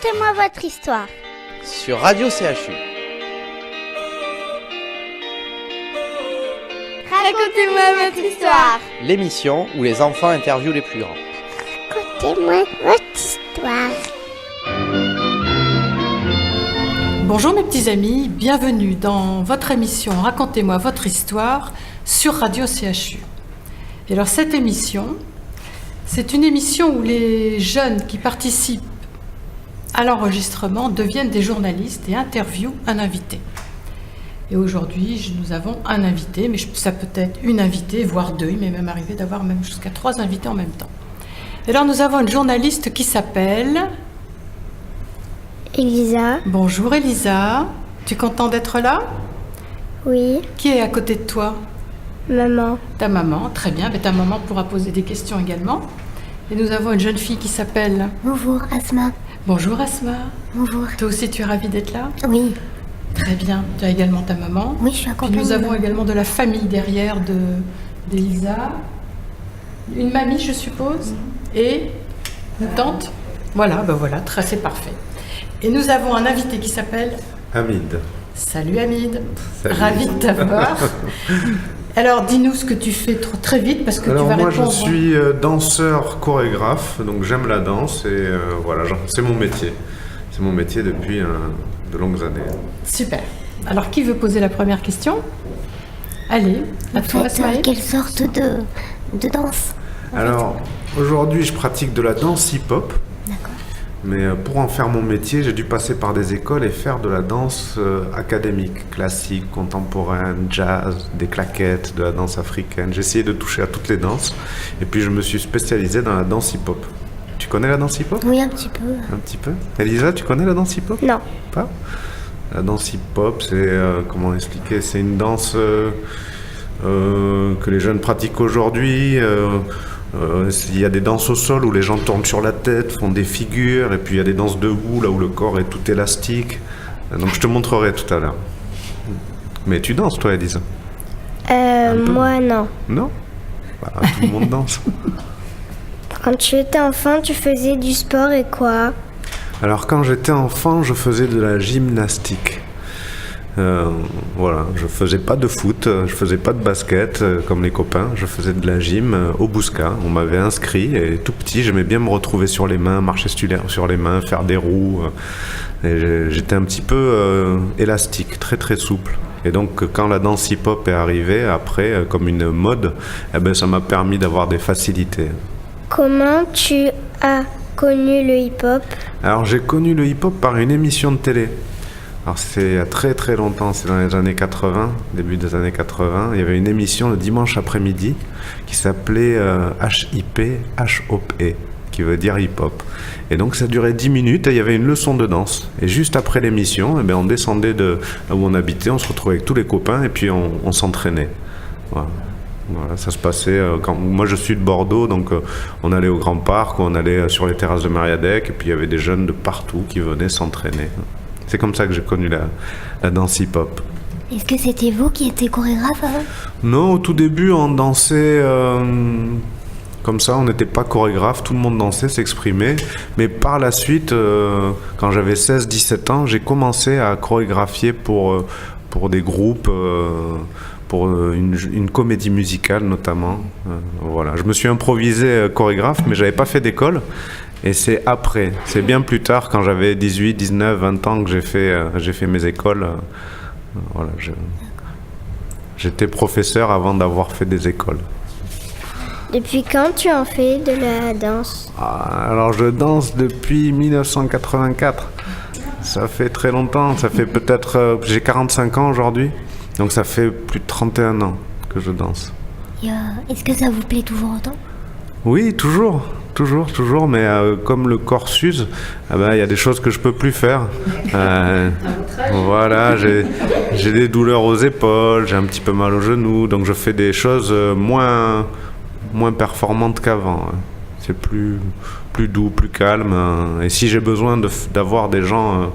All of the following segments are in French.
Racontez-moi votre histoire. Sur Radio CHU. Racontez-moi votre histoire. L'émission où les enfants interviewent les plus grands. Racontez-moi votre histoire. Bonjour mes petits amis, bienvenue dans votre émission Racontez-moi votre histoire sur Radio CHU. Et alors cette émission, c'est une émission où les jeunes qui participent à l'enregistrement deviennent des journalistes et interviewent un invité. Et aujourd'hui, nous avons un invité, mais ça peut être une invitée, voire deux. Il m'est même arrivé d'avoir même jusqu'à 3 invités en même temps. Et alors nous avons une journaliste qui s'appelle... Elisa. Bonjour Elisa, tu es contente d'être là ? Oui. Qui est à côté de toi ? Maman. Ta maman, très bien, mais ta maman pourra poser des questions également. Et nous avons une jeune fille qui s'appelle... Bonjour Asma. Bonjour Asma. Bonjour. Toi aussi tu es ravie d'être là ? Oui. Très bien, tu as également ta maman. Oui, je suis Puis accompagnée. nous avons également de la famille derrière d'Elisa. Une mamie, je suppose, et une tante. Voilà, c'est parfait. Et nous avons un invité qui s'appelle... Hamid. Salut Hamid. Salut. Ravi de t'avoir. Alors, dis-nous ce que tu fais très vite, parce que Alors tu vas moi répondre. je suis danseur chorégraphe, donc j'aime la danse et voilà, c'est mon métier. C'est mon métier depuis de longues années. Super. Alors, qui veut poser la première question ? Allez, à toi, Asmaël. Quelle sorte de danse? Alors aujourd'hui je pratique de la danse hip-hop. D'accord. Mais pour en faire mon métier, j'ai dû passer par des écoles et faire de la danse académique, classique, contemporaine, jazz, des claquettes, de la danse africaine. J'ai essayé de toucher à toutes les danses et puis je me suis spécialisé dans la danse hip-hop. Tu connais la danse hip-hop ? Oui, un petit peu. Un petit peu. Elisa, tu connais la danse hip-hop ? Non. Pas ? La danse hip-hop, c'est, comment expliquer ? C'est une danse que les jeunes pratiquent aujourd'hui. Il y a des danses au sol où les gens tournent sur la tête, font des figures, et puis il y a des danses debout, là où le corps est tout élastique. Donc je te montrerai tout à l'heure. Mais tu danses, toi, Elisa ? Moi, non. Non ? Bah, tout le monde danse. Quand tu étais enfant, tu faisais du sport et quoi? Alors quand j'étais enfant, je faisais de la gymnastique. Voilà, je faisais pas de foot, je faisais pas de basket comme les copains, je faisais de la gym au Bouscat. On m'avait inscrit et tout petit, j'aimais bien me retrouver sur les mains, marcher sur les mains, faire des roues. Et j'étais un petit peu élastique, très très souple. Et donc quand la danse hip-hop est arrivée, après, comme une mode, ça m'a permis d'avoir des facilités. Comment tu as connu le hip-hop? Alors j'ai connu le hip-hop par une émission de télé. Alors c'est il y a très très longtemps, c'est dans les années 80, début des années 80. Il y avait une émission le dimanche après-midi qui s'appelait HIP, H-O-P, qui veut dire hip-hop. Et donc ça durait 10 minutes et il y avait une leçon de danse. Et juste après l'émission, on descendait de là où on habitait, on se retrouvait avec tous les copains et puis on s'entraînait. Voilà, ça se passait moi je suis de Bordeaux, donc on allait au Grand Parc, on allait sur les terrasses de Mariadec, et puis il y avait des jeunes de partout qui venaient s'entraîner. C'est comme ça que j'ai connu la danse hip-hop. Est-ce que c'était vous qui étiez chorégraphe avant? Non, au tout début on dansait comme ça, on n'était pas chorégraphe, tout le monde dansait, s'exprimait. Mais par la suite, quand j'avais 16-17 ans, j'ai commencé à chorégraphier pour des groupes, pour une comédie musicale notamment. Voilà. Je me suis improvisé chorégraphe, mais j'avais pas fait d'école. Et c'est après, c'est bien plus tard, quand j'avais 18, 19, 20 ans, que j'ai fait mes écoles. Voilà, j'étais professeur avant d'avoir fait des écoles. Depuis quand tu en fais de la danse? Alors je danse depuis 1984. Ça fait très longtemps, ça fait peut-être... j'ai 45 ans aujourd'hui, donc ça fait plus de 31 ans que je danse. Est-ce que ça vous plaît toujours autant? Oui, toujours, mais comme le corps s'use, il y a des choses que je peux plus faire. Voilà, j'ai des douleurs aux épaules, j'ai un petit peu mal aux genoux, donc je fais des choses moins performantes qu'avant. C'est plus doux, plus calme. Et si j'ai besoin d'avoir des gens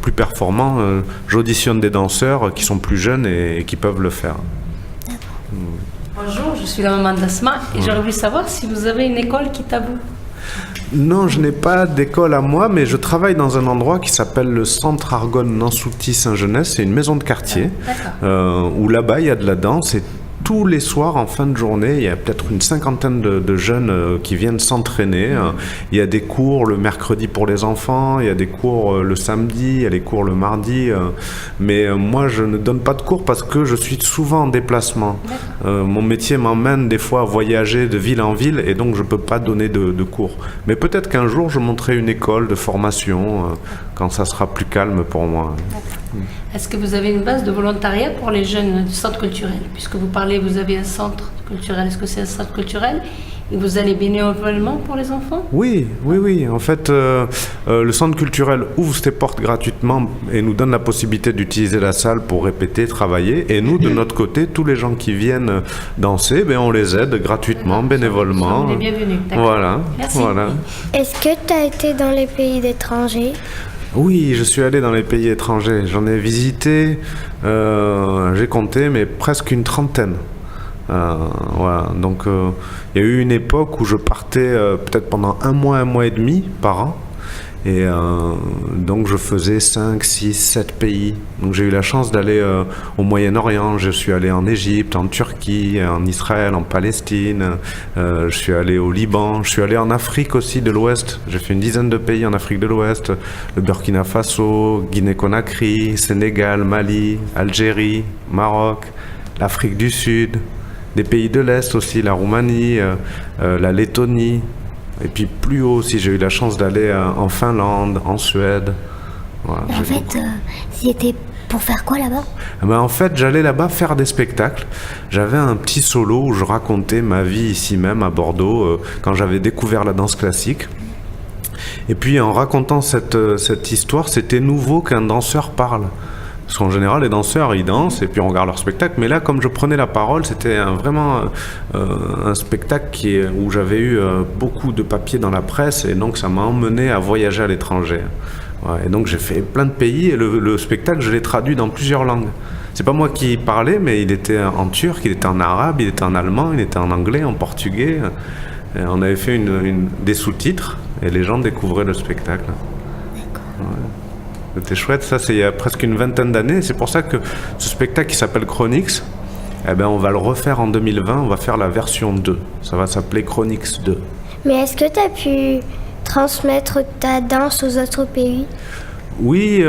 plus performants, j'auditionne des danseurs qui sont plus jeunes et qui peuvent le faire. Bonjour, je suis la maman d'Asma et j'aurais voulu savoir si vous avez une école qui est à vous. Non, je n'ai pas d'école à moi, mais je travaille dans un endroit qui s'appelle le Centre Argonne Nansouty Saint-Genès. C'est une maison de quartier où là-bas il y a de la danse et tous les soirs en fin de journée, il y a peut-être une cinquantaine de jeunes qui viennent s'entraîner. Il y a des cours le mercredi pour les enfants, il y a des cours le samedi, il y a des cours le mardi. Mais moi, je ne donne pas de cours parce que je suis souvent en déplacement. Mon métier m'emmène des fois à voyager de ville en ville et donc je ne peux pas donner de cours. Mais peut-être qu'un jour, je monterai une école de formation quand ça sera plus calme pour moi. Est-ce que vous avez une base de volontariat pour les jeunes du centre culturel? Puisque vous parlez, vous avez un centre culturel. Est-ce que c'est un centre culturel et vous allez bénévolement pour les enfants? Oui. En fait, le centre culturel ouvre ses portes gratuitement et nous donne la possibilité d'utiliser la salle pour répéter, travailler. Et nous, de notre côté, tous les gens qui viennent danser, on les aide gratuitement, bénévolement. Vous êtes bienvenus. Voilà. Merci. Voilà. Est-ce que tu as été dans les pays étrangers? Oui, je suis allé dans les pays étrangers. J'en ai visité, j'ai compté, mais presque une trentaine. Voilà. Donc, il y a eu une époque où je partais peut-être pendant un mois et demi par an. Et donc, je faisais 5, 6, 7 pays. Donc, j'ai eu la chance d'aller au Moyen-Orient. Je suis allé en Égypte, en Turquie, en Israël, en Palestine. Je suis allé au Liban. Je suis allé en Afrique aussi de l'Ouest. J'ai fait une dizaine de pays en Afrique de l'Ouest. Le Burkina Faso, Guinée-Conakry, Sénégal, Mali, Algérie, Maroc, l'Afrique du Sud. Des pays de l'Est aussi, la Roumanie, la Lettonie. Et puis plus haut aussi, j'ai eu la chance d'aller en Finlande, en Suède. Voilà, en fait, c'était pour faire quoi là-bas? En fait, j'allais là-bas faire des spectacles. J'avais un petit solo où je racontais ma vie ici même à Bordeaux, quand j'avais découvert la danse classique. Et puis en racontant cette histoire, c'était nouveau qu'un danseur parle. Parce qu'en général, les danseurs, ils dansent et puis on regarde leur spectacle. Mais là, comme je prenais la parole, c'était vraiment un spectacle où j'avais eu beaucoup de papiers dans la presse et donc ça m'a emmené à voyager à l'étranger. Ouais, et donc j'ai fait plein de pays et le spectacle, je l'ai traduit dans plusieurs langues. C'est pas moi qui parlais, mais il était en turc, il était en arabe, il était en allemand, il était en anglais, en portugais. Et on avait fait des sous-titres et les gens découvraient le spectacle. D'accord. Ouais. C'était chouette, ça c'est il y a presque une vingtaine d'années. C'est pour ça que ce spectacle qui s'appelle Chronix, on va le refaire en 2020, on va faire la version 2. Ça va s'appeler Chronix 2. Mais est-ce que tu as pu transmettre ta danse aux autres pays? Oui,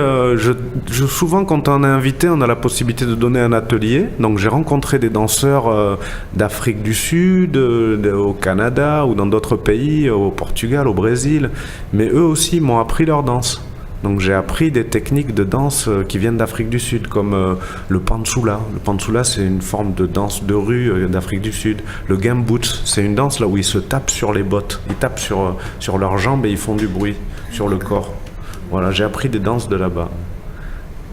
souvent quand on est invité, on a la possibilité de donner un atelier. Donc j'ai rencontré des danseurs d'Afrique du Sud, au Canada ou dans d'autres pays, au Portugal, au Brésil. Mais eux aussi m'ont appris leur danse. Donc j'ai appris des techniques de danse qui viennent d'Afrique du Sud, comme le pantsula. Le pantsula, c'est une forme de danse de rue d'Afrique du Sud. Le gamboots, c'est une danse là où ils se tapent sur les bottes. Ils tapent sur leurs jambes et ils font du bruit sur le corps. Voilà, j'ai appris des danses de là-bas.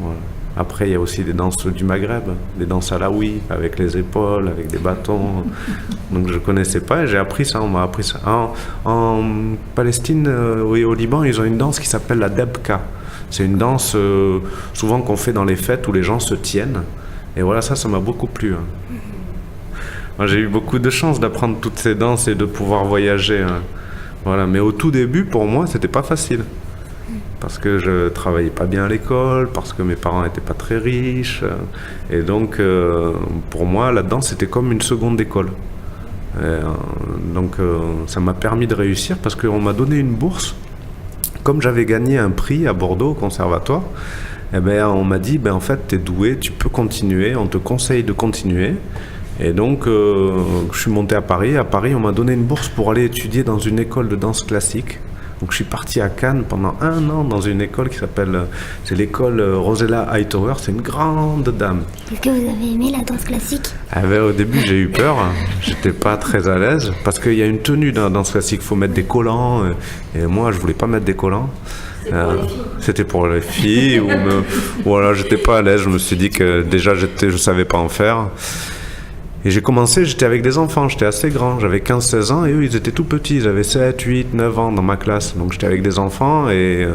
Voilà. Après, il y a aussi des danses du Maghreb, des danses alaouis, avec les épaules, avec des bâtons. Donc je ne connaissais pas et j'ai appris ça, on m'a appris ça. En Palestine, oui, au Liban, ils ont une danse qui s'appelle la debka. C'est une danse souvent qu'on fait dans les fêtes où les gens se tiennent. Et voilà, ça m'a beaucoup plu. Moi, j'ai eu beaucoup de chance d'apprendre toutes ces danses et de pouvoir voyager. Voilà. Mais au tout début, pour moi, c'était pas facile. Parce que je travaillais pas bien à l'école, parce que mes parents n'étaient pas très riches. Et donc, pour moi, la danse, c'était comme une seconde école. Donc, ça m'a permis de réussir parce qu'on m'a donné une bourse. Comme j'avais gagné un prix à Bordeaux, au conservatoire, on m'a dit, en fait, tu es doué, tu peux continuer, on te conseille de continuer. Et donc, je suis monté à Paris. À Paris, on m'a donné une bourse pour aller étudier dans une école de danse classique. Donc je suis parti à Cannes pendant 1 an dans une école qui s'appelle, c'est l'école Rosella Hightower, c'est une grande dame. Est-ce que vous avez aimé la danse classique? Au début j'ai eu peur, j'étais pas très à l'aise parce qu'il y a une tenue dans la danse classique, il faut mettre des collants et moi je voulais pas mettre des collants. C'était pour les filles voilà, j'étais pas à l'aise, je me suis dit que déjà je savais pas en faire. Et j'ai commencé, j'étais avec des enfants, j'étais assez grand, j'avais 15-16 ans et eux ils étaient tout petits, ils avaient 7, 8, 9 ans dans ma classe. Donc j'étais avec des enfants et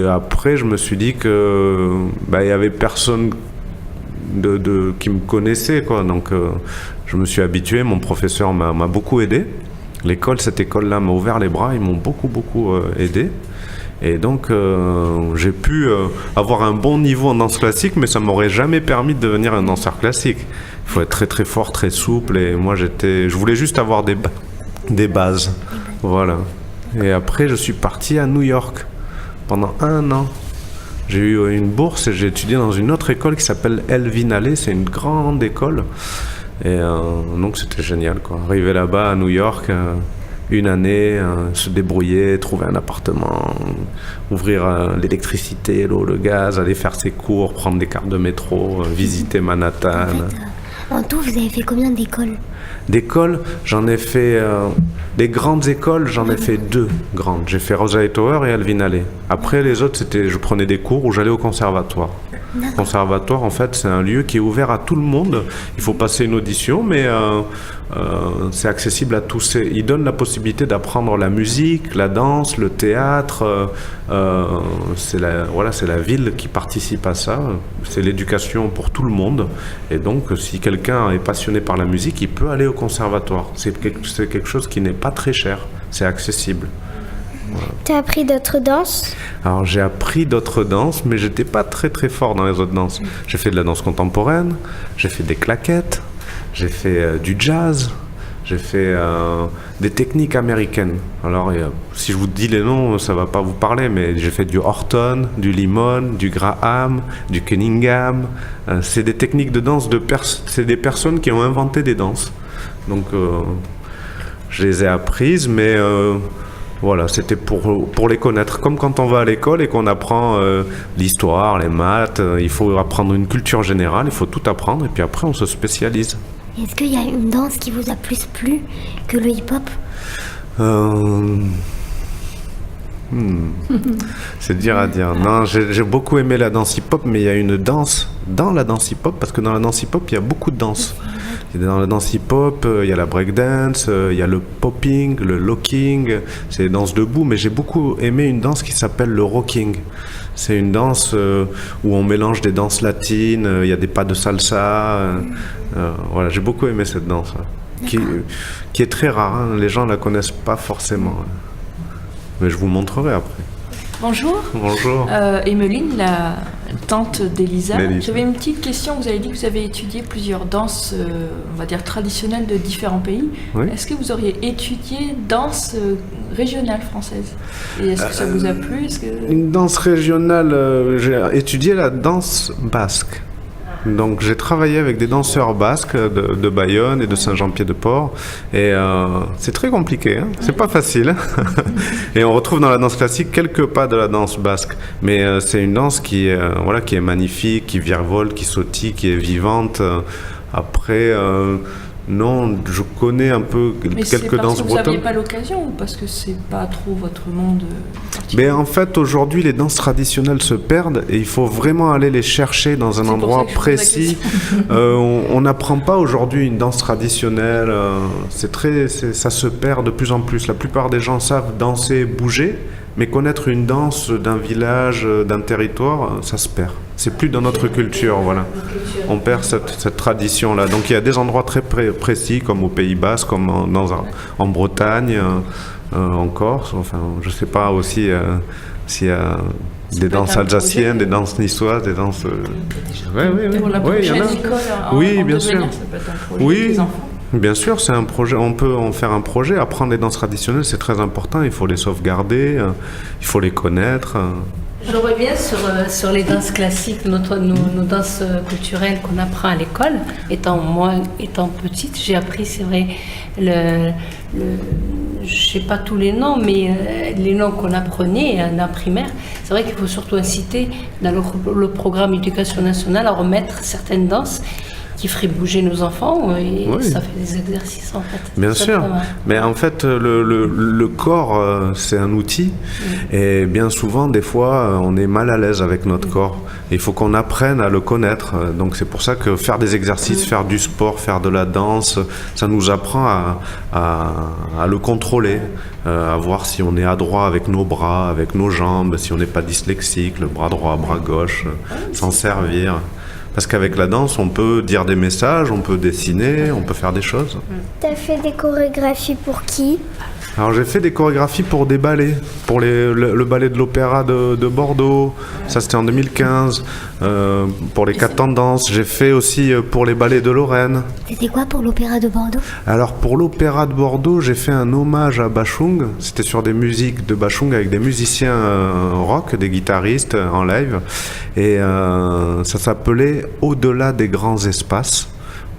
après je me suis dit que il y avait personne qui me connaissait, quoi. Donc je me suis habitué, mon professeur m'a beaucoup aidé. Cette école-là m'a ouvert les bras, ils m'ont beaucoup aidé. Et donc j'ai pu avoir un bon niveau en danse classique, mais ça m'aurait jamais permis de devenir un danseur classique. Il faut être très très fort, très souple, et moi je voulais juste avoir des bases. Voilà. Et après je suis parti à New York pendant 1 an. J'ai eu une bourse et j'ai étudié dans une autre école qui s'appelle Elvin Alley, c'est une grande école. Et donc c'était génial, quoi. Arriver là-bas à New York, 1 année, se débrouiller, trouver un appartement, ouvrir l'électricité, l'eau, le gaz, aller faire ses cours, prendre des cartes de métro, visiter Manhattan. En tout, vous avez fait combien d'écoles? D'écoles, j'en ai fait... les grandes écoles, j'en ai fait 2 grandes. J'ai fait Rosa Hightower et Elvin Alley. Après, les autres, je prenais des cours ou j'allais au conservatoire. Le conservatoire, en fait, c'est un lieu qui est ouvert à tout le monde. Il faut passer une audition, mais c'est accessible à tous. Il donne la possibilité d'apprendre la musique, la danse, le théâtre. C'est la ville qui participe à ça. C'est l'éducation pour tout le monde. Et donc, si quelqu'un est passionné par la musique, il peut aller au conservatoire. C'est quelque chose qui n'est pas très cher. C'est accessible. Voilà. Tu as appris d'autres danses? Alors j'ai appris d'autres danses, mais j'étais pas très très fort dans les autres danses. J'ai fait de la danse contemporaine, j'ai fait des claquettes, j'ai fait du jazz, j'ai fait des techniques américaines. Alors si je vous dis les noms, ça va pas vous parler, mais j'ai fait du Horton, du Limon, du Graham, du Cunningham. C'est des techniques de danse c'est des personnes qui ont inventé des danses. Donc je les ai apprises, mais voilà, c'était pour les connaître. Comme quand on va à l'école et qu'on apprend l'histoire, les maths, il faut apprendre une culture générale, il faut tout apprendre et puis après on se spécialise. Est-ce qu'il y a une danse qui vous a plus plu que le hip-hop? C'est dur à dire. Non, j'ai beaucoup aimé la danse hip-hop, mais il y a une danse dans la danse hip-hop, parce que dans la danse hip-hop, il y a beaucoup de danses. Dans la danse hip-hop, il y a la breakdance, il y a le popping, le locking, c'est les danses debout, mais j'ai beaucoup aimé une danse qui s'appelle le rocking. C'est une danse où on mélange des danses latines, il y a des pas de salsa. Voilà, j'ai beaucoup aimé cette danse, qui est très rare, hein. Les gens ne la connaissent pas forcément. Mais je vous montrerai après. Bonjour. Bonjour. Emeline, la tante d'Elisa. D'Elisa. J'avais une petite question. Vous avez dit que vous avez étudié plusieurs danses, on va dire traditionnelles de différents pays. Oui. Est-ce que vous auriez étudié danse régionale française? Et est-ce que ça vous a plu? Une danse régionale, j'ai étudié la danse basque. Donc j'ai travaillé avec des danseurs basques de Bayonne et de Saint-Jean-Pied-de-Port et c'est très compliqué, hein, c'est pas facile. Et on retrouve dans la danse classique quelques pas de la danse basque, mais c'est une danse qui est magnifique, qui virevolte, qui sautille, qui est vivante. Après non, je connais un peu quelques danses bretonnes. Mais c'est parce que vous n'aviez pas l'occasion ou parce que c'est pas trop votre monde Mais en fait, aujourd'hui, les danses traditionnelles se perdent et il faut vraiment aller les chercher dans un endroit précis. On n'apprend pas aujourd'hui une danse traditionnelle. Ça se perd de plus en plus. La plupart des gens savent danser, bouger, mais connaître une danse d'un village, d'un territoire, ça se perd. C'est plus dans notre culture, voilà. On perd cette tradition-là. Donc il y a des endroits très précis, comme au Pays Basque, comme en Bretagne, en Corse. Enfin, je sais pas aussi s'il y a des danses alsaciennes, des danses niçoises, des danses. Oui, Pour la prochaine école, oui, bien sûr. Ça peut être un projet avec les enfants. Bien sûr, c'est un projet. On peut en faire un projet. Apprendre les danses traditionnelles, c'est très important. Il faut les sauvegarder, il faut les connaître. Je reviens sur les danses classiques, nos danses culturelles qu'on apprend à l'école. Étant petite, j'ai appris, c'est vrai, je ne sais pas tous les noms, mais les noms qu'on apprenait en primaire. C'est vrai qu'il faut surtout inciter dans le programme éducation nationale à remettre certaines danses qui ferait bouger nos enfants et oui. Ça fait des exercices en fait. Bien sûr, mais en fait le corps c'est un outil et bien souvent des fois on est mal à l'aise avec notre corps. Il faut qu'on apprenne à le connaître, donc c'est pour ça que faire des exercices, faire du sport, faire de la danse, ça nous apprend à le contrôler, à voir si on est adroit avec nos bras, avec nos jambes, si on n'est pas dyslexique, le bras droit, bras gauche, s'en servir. Parce qu'avec la danse, on peut dire des messages, on peut dessiner, on peut faire des choses. T'as fait des chorégraphies pour qui? Alors j'ai fait des chorégraphies pour des ballets, pour le ballet de l'Opéra de Bordeaux, ça c'était en 2015, pour les 4 tendances. J'ai fait aussi pour les ballets de Lorraine. C'était quoi pour l'Opéra de Bordeaux? Alors pour l'Opéra de Bordeaux, j'ai fait un hommage à Bachung, c'était sur des musiques de Bachung avec des musiciens rock, des guitaristes en live, et ça s'appelait Au-delà des grands espaces.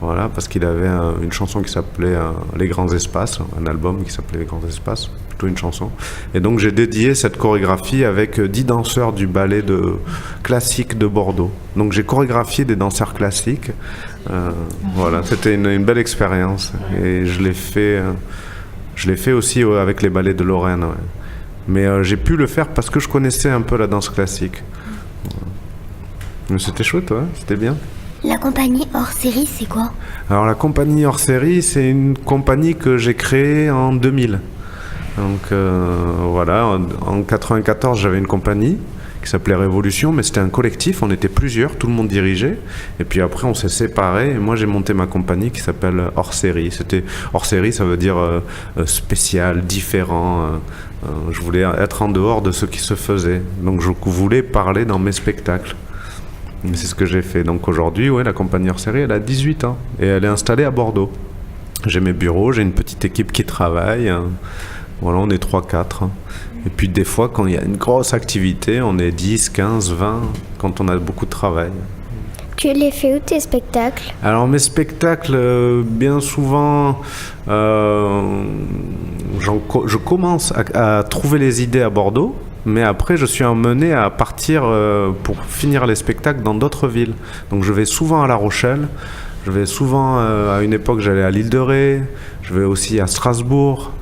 Voilà, parce qu'il avait une chanson qui s'appelait Les Grands Espaces, un album qui s'appelait Les Grands Espaces, plutôt une chanson. Et donc j'ai dédié cette chorégraphie avec 10 danseurs du ballet classique de Bordeaux. Donc j'ai chorégraphié des danseurs classiques. Voilà, c'était une belle expérience. Et je l'ai fait aussi avec les ballets de Lorraine. Ouais. Mais j'ai pu le faire parce que je connaissais un peu la danse classique. Mais c'était chouette, ouais, c'était bien. La compagnie hors série, c'est quoi? Alors la compagnie hors série, c'est une compagnie que j'ai créée en 2000. Donc voilà, en 94, j'avais une compagnie qui s'appelait Révolution, mais c'était un collectif, on était plusieurs, tout le monde dirigeait. Et puis après, on s'est séparés, et moi j'ai monté ma compagnie qui s'appelle Hors série. C'était hors série, ça veut dire spécial, différent. Je voulais être en dehors de ce qui se faisait. Donc je voulais parler dans mes spectacles. C'est ce que j'ai fait. Donc aujourd'hui, ouais, la compagnie hors série, elle a 18 ans et elle est installée à Bordeaux. J'ai mes bureaux, j'ai une petite équipe qui travaille. Voilà, on est 3-4. Et puis des fois, quand il y a une grosse activité, on est 10, 15, 20, quand on a beaucoup de travail. Tu les fais où tes spectacles? Alors mes spectacles, bien souvent, je commence à trouver les idées à Bordeaux. Mais après, je suis emmené à partir pour finir les spectacles dans d'autres villes. Donc je vais souvent à La Rochelle, je vais souvent, à une époque, j'allais à l'Île de Ré, je vais aussi à Strasbourg,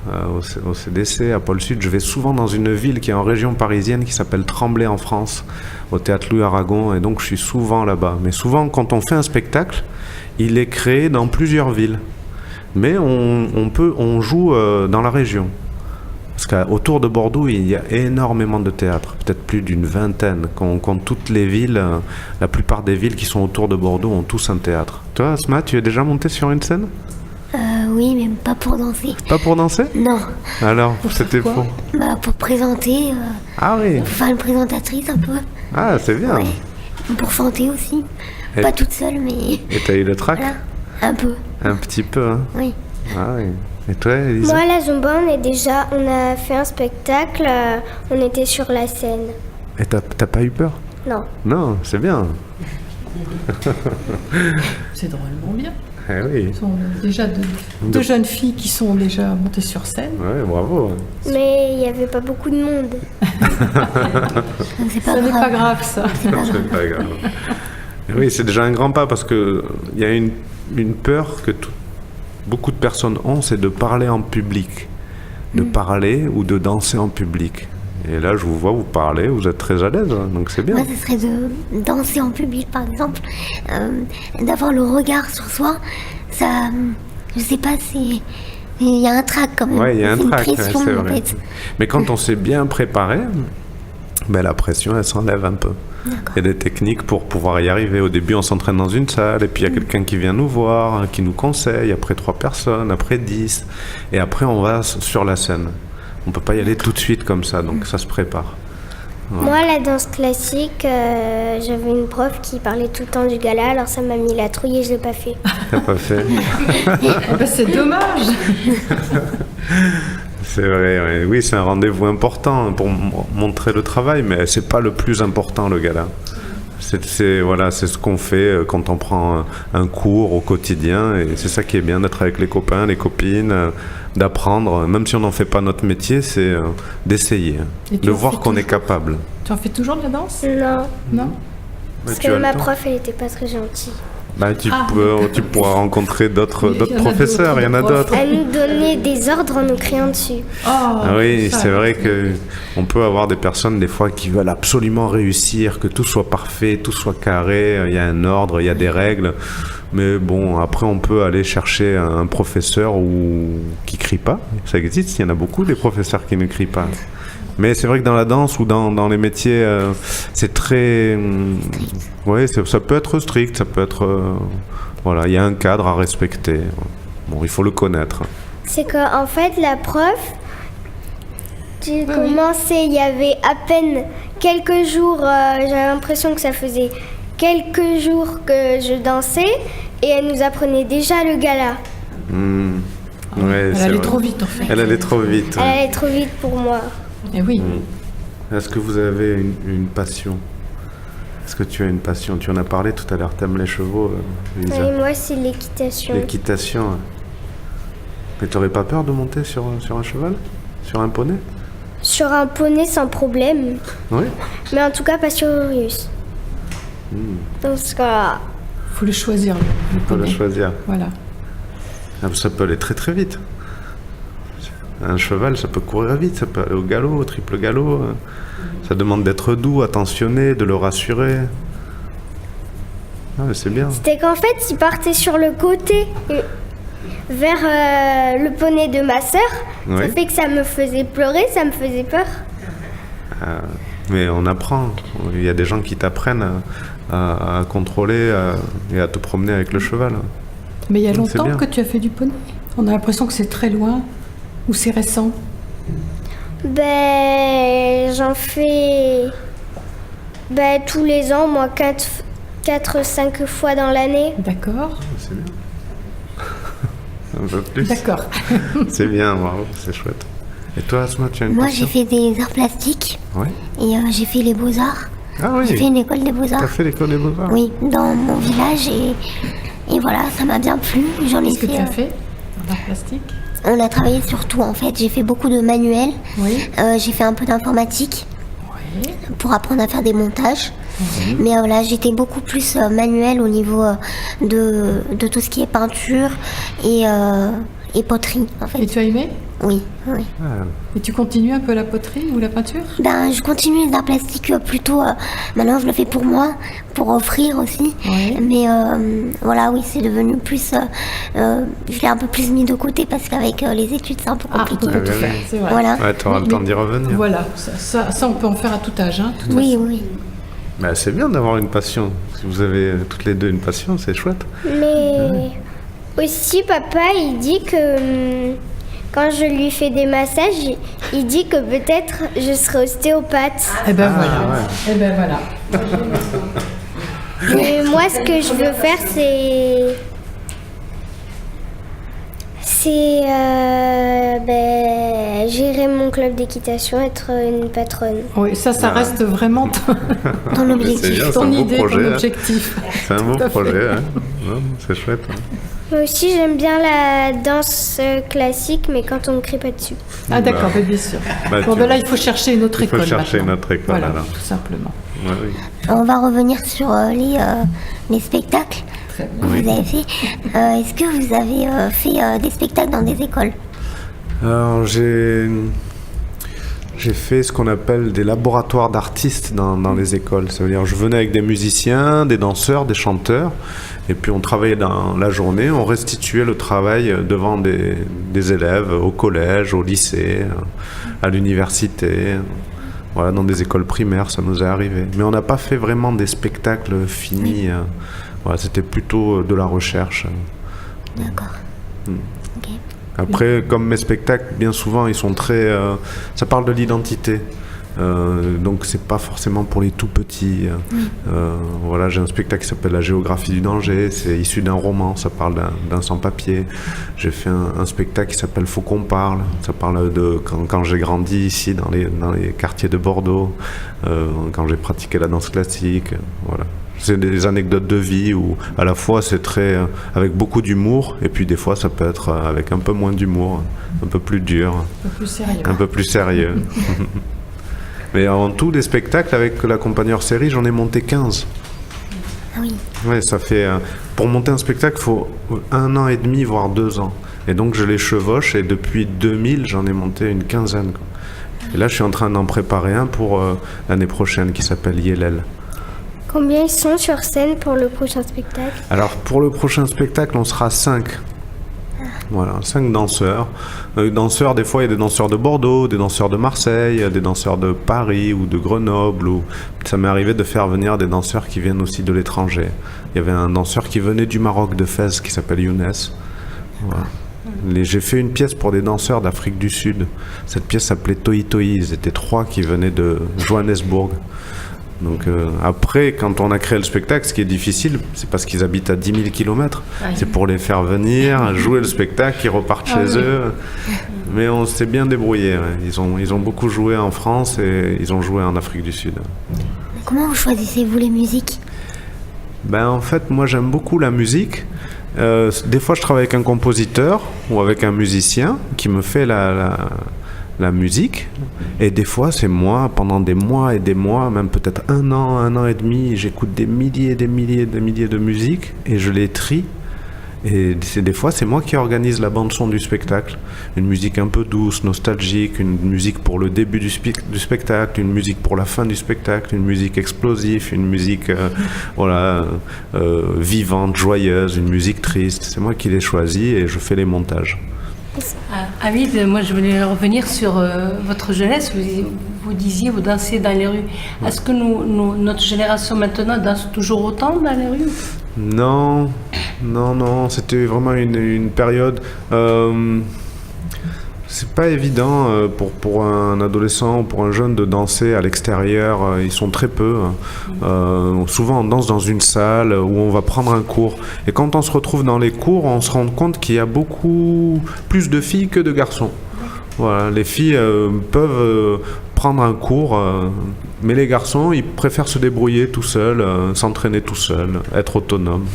au CDC, à Pôle Sud. Je vais souvent dans une ville qui est en région parisienne qui s'appelle Tremblay en France, au Théâtre Louis Aragon, et donc je suis souvent là-bas. Mais souvent, quand on fait un spectacle, il est créé dans plusieurs villes. Mais on joue dans la région. Parce qu'autour de Bordeaux, il y a énormément de théâtres, peut-être plus d'une vingtaine. Quand on compte toutes les villes, la plupart des villes qui sont autour de Bordeaux ont tous un théâtre. Toi, Asma, tu es déjà montée sur une scène? Oui, mais pas pour danser. Pas pour danser? Non. Alors, c'était pour? Pour présenter. Ah oui. Pour faire une présentatrice un peu. Ah, c'est bien. Ouais. Pour chanter aussi. Et pas toute seule, mais... Et t'as eu le trac? Voilà, un peu. Un petit peu, hein? Oui. Ah oui. Et toi, Elisa? Moi, la Zumba, on a fait un spectacle, on était sur la scène. Et t'as pas eu peur? Non. Non, c'est bien. C'est drôlement bien. Eh oui. Ce sont déjà deux jeunes filles qui sont déjà montées sur scène. Ouais, bravo. Mais il n'y avait pas beaucoup de monde. Donc c'est pas Ça n'est grave. pas grave, ça. C'est pas C'est grave. pas grave. Et oui, c'est déjà un grand pas parce que il y a une peur que beaucoup de personnes ont, c'est de parler en public, de parler ou de danser en public. Et là, je vous vois vous parler, vous êtes très à l'aise, hein, donc c'est bien. Moi, ce serait de danser en public, par exemple, d'avoir le regard sur soi. Ça, je sais pas, il y a un trac quand même. Ouais, il y a un C'est une trac, pression, c'est en vrai. fait. Mais quand on s'est bien préparé, ben, la pression, elle s'enlève un peu. Il y a des techniques pour pouvoir y arriver. Au début, on s'entraîne dans une salle, et puis il y a quelqu'un qui vient nous voir, qui nous conseille, après 3 personnes, après 10, et après on va sur la scène. On peut pas y aller tout de suite comme ça, donc ça se prépare. Ouais. Moi, la danse classique, j'avais une prof qui parlait tout le temps du gala, alors ça m'a mis la trouille et je l'ai pas fait. T'as pas fait? Eh ben, c'est dommage. C'est vrai, ouais. Oui, c'est un rendez-vous important pour montrer le travail, mais c'est pas le plus important, le gala. Voilà, c'est ce qu'on fait quand on prend un cours au quotidien, et c'est ça qui est bien, d'être avec les copains, les copines, d'apprendre, même si on n'en fait pas notre métier, c'est d'essayer, Et tu de en voir fais qu'on est toujours? capable. Tu en fais toujours de la danse? Non, Non? parce Tu as que le ma temps. prof, elle était pas très gentille. Bah, tu pourras rencontrer d'autres Il y en a professeurs, il y en a d'autres, d'autres. Elle nous donnait des ordres en nous criant dessus. Oh, Ah oui, ça, c'est vrai que on peut avoir des personnes des fois qui veulent absolument réussir, que tout soit parfait, tout soit carré, il y a un ordre, il y a des règles. Mais bon, après on peut aller chercher un professeur qui crie pas. Ça existe, il y en a beaucoup des professeurs qui ne crient pas. Mais c'est vrai que dans la danse ou dans les métiers, c'est très... Oui, ça peut être strict, ça peut être... voilà, il y a un cadre à respecter. Bon, il faut le connaître. C'est qu'en fait, la prof, j'ai commencé, il y avait à peine quelques jours, j'avais l'impression que ça faisait quelques jours que je dansais et elle nous apprenait déjà le gala. Ouais, Elle allait trop vite en fait. Elle allait trop vite. Elle allait trop vite pour moi. Et oui. Est-ce que vous avez une passion? Est-ce que tu as une passion? Tu en as parlé tout à l'heure, t'aimes les chevaux, Lisa? Et moi, c'est l'équitation. L'équitation. Hein. Mais t'aurais pas peur de monter sur un cheval? Sur un poney? Sur un poney sans problème, Oui. mais en tout cas pas sur Urus. Donc Faut le choisir. Le Faut le poney. choisir. Voilà. Ah, ça peut aller très très vite. Un cheval, ça peut courir vite, ça peut aller au galop, au triple galop. Ça demande d'être doux, attentionné, de le rassurer. Ah, mais c'est bien. c'était qu'en fait, il partait sur le côté vers le poney de ma sœur. Oui. Ça fait que ça me faisait pleurer, ça me faisait peur. Mais on apprend. Il y a des gens qui t'apprennent à contrôler et à te promener avec le cheval. Mais il y a Donc, c'est longtemps bien. que tu as fait du poney. On a l'impression que c'est très loin ou c'est récent. J'en fais tous les ans, moi 4-5 fois dans l'année. D'accord. C'est bien. Un peu plus. D'accord. C'est bien, bravo, c'est chouette. Et toi, Asma, tu as une Moi, passion? j'ai fait des arts plastiques Ouais. et j'ai fait les beaux-arts. Ah oui. J'ai fait une école des T'as beaux-arts. fait l'école des beaux-arts? Oui, dans mon village et voilà, ça m'a bien plu. J'en ai Qu'est-ce que fait. tu as fait en art plastique? On a travaillé sur tout en fait. J'ai fait beaucoup de manuels. Oui. J'ai fait un peu d'informatique Oui. pour apprendre à faire des montages. Mais voilà, j'étais beaucoup plus manuel au niveau de tout ce qui est peinture et poterie en Et fait. tu as aimé? Oui, oui. Ah, Et tu continues un peu la poterie ou la peinture? Je continue les arts plastiques plutôt. Maintenant, je le fais pour moi, pour offrir aussi. Oui. Mais voilà, oui, c'est devenu plus. Je l'ai un peu plus mis de côté parce qu'avec les études, c'est un peu Ah, on compliqué. peut tout oui. faire, c'est vrai. Voilà. ouais, t'auras le temps d'y revenir. Voilà, ça, on peut en faire à tout âge. Hein, de toute Oui, façon. oui. Bah, c'est bien d'avoir une passion. Si vous avez toutes les deux une passion, c'est chouette. Mais aussi, papa, il dit que quand je lui fais des massages, il dit que peut-être je serai ostéopathe. Eh ben voilà. Eh ben voilà. Mais moi, ce que je veux faire, c'est gérer mon club d'équitation, être une patronne. Oui, ça reste vraiment Ton C'est objectif. bien, c'est ton un beau idée, projet, ton hein. objectif. C'est un beau Tout à fait. projet, hein. Non, c'est chouette. Hein. Moi aussi, j'aime bien la danse classique, mais quand on ne crie pas dessus. Ah d'accord, mais bien sûr. Bah, Bon, tu- ben là, il faut chercher une autre Il faut école. chercher maintenant. une autre école, Voilà, alors. tout simplement. Ouais, oui. On va revenir sur les spectacles Très bien. que vous avez fait. Est-ce que vous avez fait des spectacles dans des écoles? Alors, j'ai fait ce qu'on appelle des laboratoires d'artistes dans les écoles. Ça veut dire je venais avec des musiciens, des danseurs, des chanteurs, et puis on travaillait dans la journée, on restituait le travail devant des élèves au collège, au lycée, à l'université. Voilà, dans des écoles primaires, ça nous est arrivé. Mais on n'a pas fait vraiment des spectacles finis. Voilà, c'était plutôt de la recherche. D'accord. Ok. Après, comme mes spectacles, bien souvent, ils sont très... ça parle de l'identité. Donc, c'est pas forcément pour les tout petits. Voilà, j'ai un spectacle qui s'appelle La géographie du danger. C'est issu d'un roman. Ça parle d'un sans-papier. J'ai fait un spectacle qui s'appelle Faut qu'on parle. Ça parle de quand j'ai grandi ici, dans les quartiers de Bordeaux, quand j'ai pratiqué la danse classique. Voilà. C'est des anecdotes de vie où à la fois c'est très avec beaucoup d'humour et puis des fois ça peut être avec un peu moins d'humour, un peu plus dur, Un peu plus sérieux. un peu plus sérieux. Mais en tout, des spectacles avec l'accompagneur série, j'en ai monté 15. Ah oui. Ouais, ça fait pour monter un spectacle, il faut 1 an et demi voire 2 ans. Et donc je les chevauche et depuis 2000, j'en ai monté une quinzaine, quoi. Et là, je suis en train d'en préparer un pour l'année prochaine qui s'appelle Yelel. Combien ils sont sur scène pour le prochain spectacle? Alors pour le prochain spectacle, on sera 5. Voilà, 5 danseurs. Danseurs, des fois, il y a des danseurs de Bordeaux, des danseurs de Marseille, des danseurs de Paris ou de Grenoble. Ça m'est arrivé de faire venir des danseurs qui viennent aussi de l'étranger. Il y avait un danseur qui venait du Maroc, de Fès, qui s'appelle Younes. Voilà. J'ai fait une pièce pour des danseurs d'Afrique du Sud. Cette pièce s'appelait Toi Toi. Ils étaient 3 qui venaient de Johannesburg. Donc après, quand on a créé le spectacle, ce qui est difficile, c'est parce qu'ils habitent à 10 000 km. C'est pour les faire venir, jouer le spectacle, ils repartent chez eux. Mais on s'est bien débrouillé. Ouais. Ils ont beaucoup joué en France et ils ont joué en Afrique du Sud. Comment vous choisissez-vous les musiques? En fait, moi j'aime beaucoup la musique. Des fois, je travaille avec un compositeur ou avec un musicien qui me fait la musique, et des fois c'est moi, pendant des mois et des mois, même peut-être un an et demi, j'écoute des milliers de musiques et je les trie, et des fois c'est moi qui organise la bande son du spectacle, une musique un peu douce, nostalgique, une musique pour le début du spectacle, une musique pour la fin du spectacle, une musique explosive, une musique vivante, joyeuse, une musique triste. C'est moi qui les choisis et je fais les montages. Hamid, moi je voulais revenir sur votre jeunesse. Vous disiez, vous dansez dans les rues. Est-ce que notre génération maintenant danse toujours autant dans les rues? Non, c'était vraiment une période... c'est pas évident pour un adolescent ou pour un jeune de danser à l'extérieur. Ils sont très peu. Souvent, on danse dans une salle où on va prendre un cours. Et quand on se retrouve dans les cours, on se rend compte qu'il y a beaucoup plus de filles que de garçons. Voilà, les filles peuvent prendre un cours, mais les garçons, ils préfèrent se débrouiller tout seuls, s'entraîner tout seuls, être autonomes.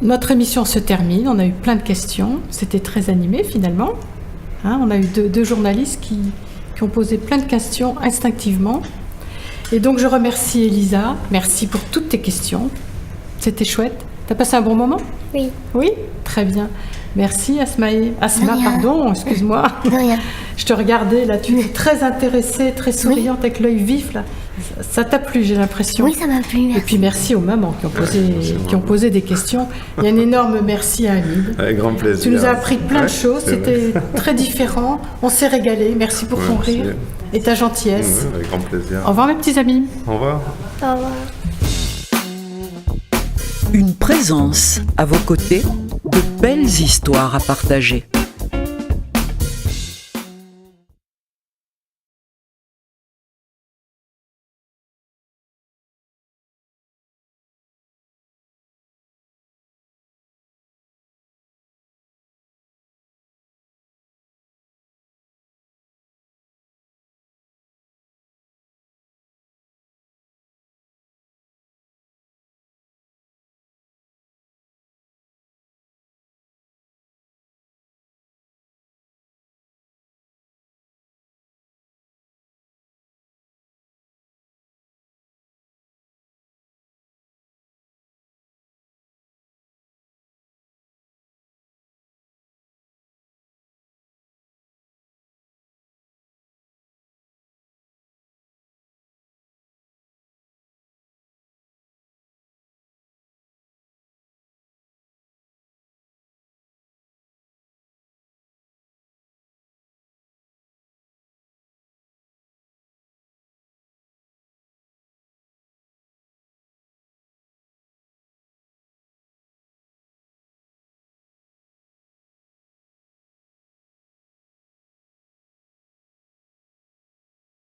Notre émission se termine. On a eu plein de questions. C'était très animé finalement. On a eu deux journalistes qui ont posé plein de questions instinctivement. Et donc je remercie Elisa. Merci pour toutes tes questions. C'était chouette. T'as passé un bon moment? Oui. Oui? Très bien. Merci Asma, excuse-moi. De rien. Je te regardais là, tu es très intéressée, très souriante, avec l'œil vif là. Ça t'a plu, j'ai l'impression. Oui, ça m'a plu. Merci. Et puis merci aux mamans qui ont posé des questions. Il y a un énorme merci à Hamid. Avec grand plaisir. Tu nous as appris plein de choses, c'était très différent. On s'est régalé. Merci pour ton rire et ta gentillesse. Avec grand plaisir. Au revoir mes petits amis. Au revoir. Au revoir. Une présence à vos côtés, de belles histoires à partager.